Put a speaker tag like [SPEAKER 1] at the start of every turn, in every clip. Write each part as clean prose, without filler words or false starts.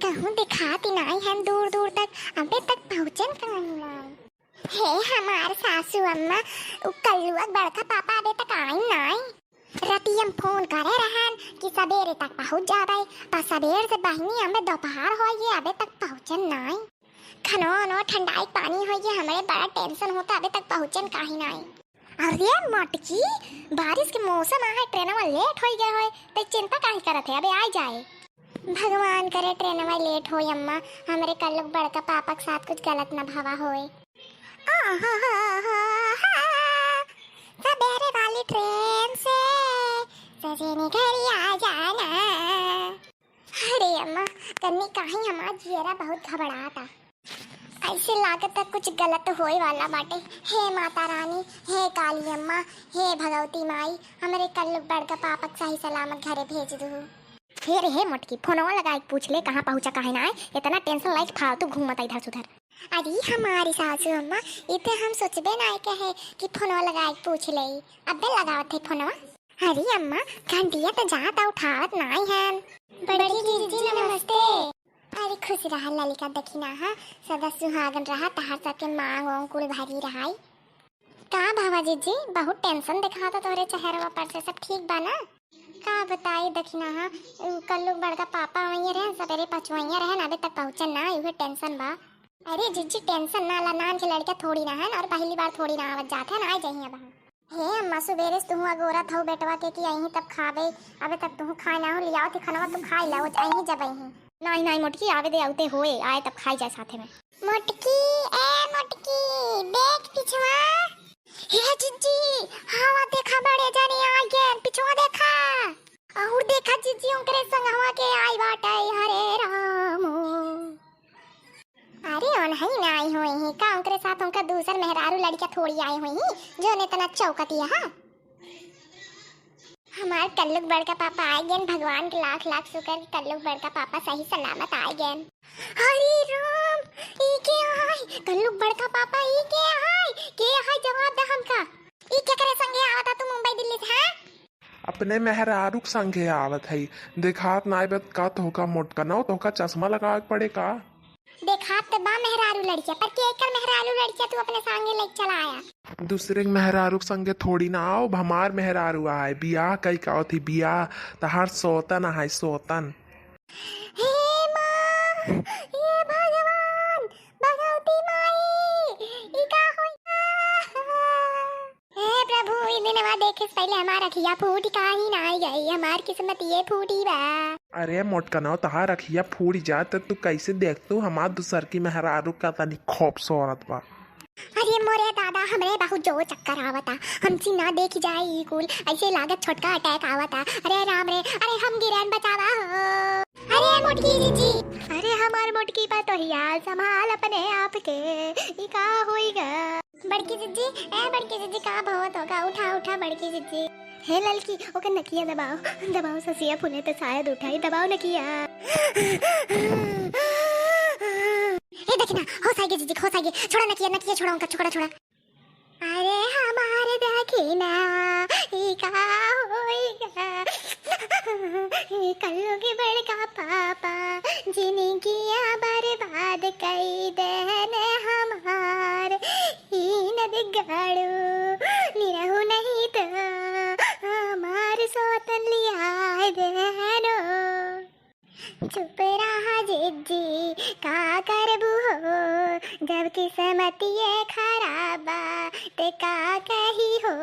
[SPEAKER 1] कहूँ दिखाती नहीं हम दूर दूर तक, अबे तक पहुँचन कहाँ नहीं। हे हमार सासू अम्मा उ कल्लुआ बड़का पापा अबे तक आई नहीं। रतियम फोन करे रहन कि सवेरे तक पहुँच जाबे, पर सवेर से बहनी हमें दोपहर हो गए अबे तक पहुँचन नहीं। खनो नो ठंडाई पानी हो गए, हमारे बड़ा टेंशन होता अबे तक पहुँचन कहीं नहीं। अरे मटकी, बारिश के मौसम आ है, ट्रेन में लेट हो गया है तो चिंता काहे करत है, अबे आ जाए। भगवान करे ट्रेन में लेट हो अम्मा, हमारे कल लोग बड़का पापा के साथ कुछ गलत न भवा होए। सवेरे वाली ट्रेन से सजने घर आ जाना। अरे अम्मा कन्नी कहीं हमारा जियरा बहुत घबराता, ऐसे लागत तक कुछ गलत होए वाला बाटे। हे माता रानी, हे काली अम्मा, हे भगवती माई, हमारे कल लोग बड़का पापा के सही सलामत घरे भेज दू। फिर हे मटकी फोनवा लगा के पूछ ले कहाँ पहुँचा काहे ना, इतना टेंशन लाइक फालतू घूमत इधर सुधर। अरे हमारी सासू अम्मा इतने हम सोचबे ना कहे कि फोनवा लगा के पूछ ले, अबे लगावत है फोनवा। अरे अम्मा घंटिया तो जाता उठावत नहीं है। बड़ी जीजी नमस्ते। अरे खुश रहा ललिका, दखिना हा सदा सुहागन रहा, तहार सबके मांग वांग कुल भरी रहाई। का भावा जीजी बहुत टेंशन दिखाता तोहरे चेहरा पर से, सब ठीक बा ना? का बताई दखिना हा कल लोग बड़का पापा वहीं रहे, सवेरे पचवइया रहे, अबे तक पहुंचन ना, इहे टेंशन बा। अरे जीजी टेंशन ना ला, नाम के लड़का थोड़ी ना है और पहली बार थोड़ी ना आवत जात है ना, आ जाइए अब। हे अम्मा सुबेरे से तुम अगोरा था बेटवा के कि यहीं तब खाबे, अबे तक तुम खाए ना हो, लियाओ थी खाना तुम खाई लाओ यहीं जब यहीं। नहीं नहीं मोटकी आवे दे आउते होए आए तब खाई जाए साथे में। मोटकी ए मोटकी देख पिछवा। हे जीजी हवा देखा बड़े जाने आ गए, पिछवा देखा और देखा जीजी उनके संग हवा के आई बाटे। हरे राम अरे ओनही ना आई हुई ही का, उनके साथ उनका दूसर मेहरारू लड़का थोड़ी आई हुई ही जो ने तना चौकतिया। हां हमार कल्लुक बड़का पापा आए गए, भगवान के लाख लाख शुक्र कि कल्लुक बड़का पापा सही सलामत आए गए। हरे राम ई के हाय कल्लुक बड़का पापा ई के हाय जवाब दे हमका। ई के करे संगे आवता तू मुंबई दिल्ली से? हां
[SPEAKER 2] अपने मेहरारू के संगे आवत है, देखात नाय बत का तोहका मोटका ना तोहका चश्मा लगा के पड़े का।
[SPEAKER 1] देखात बा मेहरारू लड़किया, पर के एकर मेहरारू लड़किया तू अपने संगे लेके चला आया।
[SPEAKER 2] दूसरे के मेहरारू के संगे थोड़ी ना आओ, हमार मेहरारू आए बियाह कई का थी, बियाह तहार सोतन है सोतन।
[SPEAKER 1] हे मां ये भगवान भगवती माई ई का होइया। हे प्रभु ई दिनवा देखे से पहले हमारा खिया फूटी काहे ना आई गई, हमार किस्मत ये फूटी बा।
[SPEAKER 2] अरे मोटका ना तहार रखिया फूट जात तो तू कैसे देख तू हमार दूसर की मेहरारू का तनी खूबसूरत बा।
[SPEAKER 1] अरे मोरे दादा हमरे बहुत जो चक्कर आवता, हमसी ना देख जाए ई कुल, ऐसे लागत छोटका अटैक आवता। अरे राम रे, अरे हम गिरन बचावा हो। अरे मोटकी जीजी, अरे हमार मोटकी पा तो हिया संभाल अपने आप के, ई का होइगा। बड़की जीजी ए बड़की जीजी का बहुत होगा, उठा उठा बड़की जीजी। हे ललकी ओके नकिया दबाओ दबाओ, ससिया फूले तो शायद उठाई, दबाओ नकिया। हे देखना हो साइगे जीजी हो साइगे, छोड़ा नकिया नकिया छोड़ा उनका छोड़ा छोड़ा। अरे हमारे देखना ई का होइगा, ई कल्लुगी बड़का पापा जिंदगी बर्बाद कई देने हमार, ई नदी गाड़ू निरहु नहीं तो हमार सोतन लिया देनो। चुप रहा जिज्जी का करबू हो, जब किस्मत ये खराबा ते का कही हो,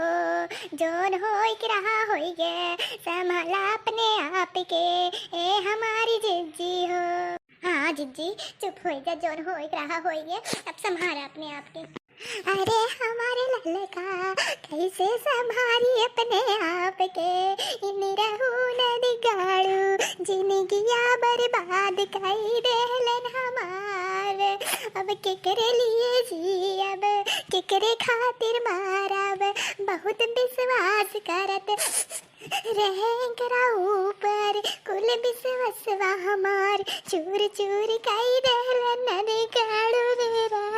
[SPEAKER 1] जोन होई के रहा होई गे संभाला अपने आप के, ए हमारी जिज्जी हो। हाँ जिज्जी चुप हो जा, जोन होई के रहा होई गे अब संभाला अपने आप के। अरे हमारे ललका कैसे संभारी अपने आप के, इन रहू नदी गाड़ू जिंदगिया बर्बाद कई देलन हमार, अब केकरे लिए जी अब केकरे खातिर मारब, बहुत विश्वास करत रहेंगरा ऊपर कुल विश्वासवा हमार, चूर चूर कई देलन नदी गाड़ू मेरा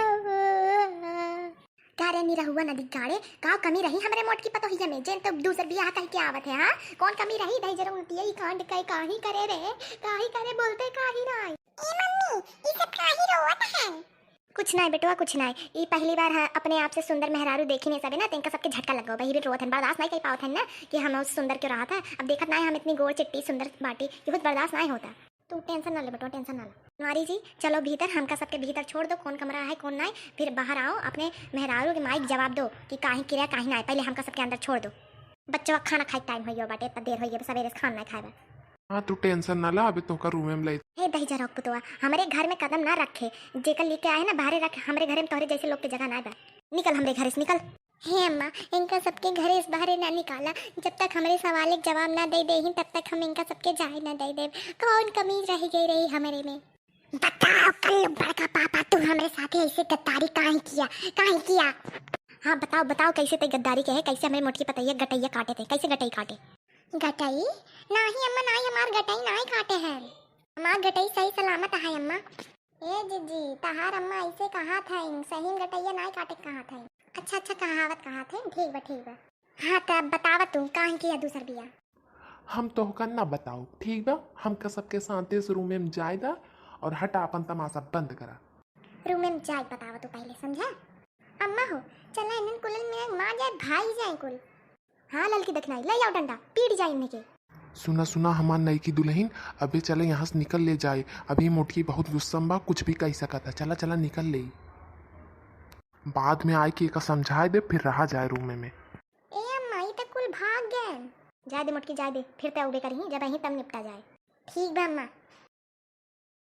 [SPEAKER 1] कारे नी रहुआ नदी गाड़े का कमी रही हमरे मोट की पतो ही में, जेन तो दूसर बियाह कह के आवत है। हां कौन कमी रही दई जरूर यही कांड कई काहे करे रे, काहे करे बोलते काहे ना। ई कुछ ना बेटवा कुछ ना ये पहली बार अपने आप से सुंदर मेहरारू देखी नहीं सबे ना तो इनका सबके झटका लग गया भाई भी रोत है बर्दाश्त नहीं कर पाओ थे ना कि हम उस सुंदर क्यों रहा था। अब देखत ना हम इतनी गोड़ चिट्टी सुंदर बाटी ये कुछ बर्दाश्त नहीं होता। तू टेंशन ना ले बेटवा टेंशन ना ले। नारी जी चलो भीतर हमका सबके भीतर छोड़ दो कौन कमरा है कौन ना है फिर बाहर आओ अपने मेहरारू के माइक जवाब दो कि काहे किया काहे ना पहले हमका सबके अंदर छोड़ दो। बच्चों का खाना खाए टाइम हो बाटे इतना देर हो सवेरे से खाना खाए।
[SPEAKER 2] हाँ तू टेंशन ना ला अभी तो का रूम में ले।
[SPEAKER 1] हे दही जरा पुतवा हमारे घर में कदम ना रखे जेकर लेके आए ना बाहर रख हमारे घर में तोहरे जैसे लोग के जगह ना बा। निकल हमारे घर से निकल। हे अम्मा इनका सबके घर इस बाहर ना निकाला जब तक हमारे सवाल के जवाब ना दे दे तब तक हम इनका सबके जाए ना दे दे। कौन कमी रह गई रही हमारे में बताओ कल बड़का पापा तू हमारे साथ ऐसे गद्दारी काहे किया। हाँ बताओ बताओ कैसे ते गद्दारी के है कैसे हमें मोटी पता है गटैया काटे थे कैसे गटई काटे। गटई नहीं अम्मा नहीं हमार गटई नहीं काटे हैं हमार गटई सही सलामत है अम्मा। ए जीजी तहार अम्मा ऐसे कहा था सही गटैया नहीं काटे कहा था। अच्छा कहावत कहा थे ठीक बा। हाँ तब बतावा तू कहाँ किया दूसर बिया।
[SPEAKER 2] हम तो का ना बताओ ठीक बा हमका सबके साथ इस रूम में जायदा और हटा अपन तमाशा बंद करा।
[SPEAKER 1] रूम में जाए बतावा तू पहले समझा। अम्मा हो चला इन्हन कुलन में मां जाए भाई जाए कुल। हाँ ललकी दखनाई ले जाओ डंडा पीट जाए इन्हें के।
[SPEAKER 2] सुना हमार नई की दुल्हन अभी चले यहाँ से निकल ले जाए अभी मोटकी बहुत गुस्सा बा कुछ भी कह सका था। चला निकल ले बाद में आए कि एक समझाए दे फिर रहा जाए रूम में।
[SPEAKER 1] ए अम्मा ये तो कुल भाग गए। जाए दे मोटकी जाए दे फिर तो उबे करही जब यहीं तब निपटा जाए। ठीक बा अम्मा।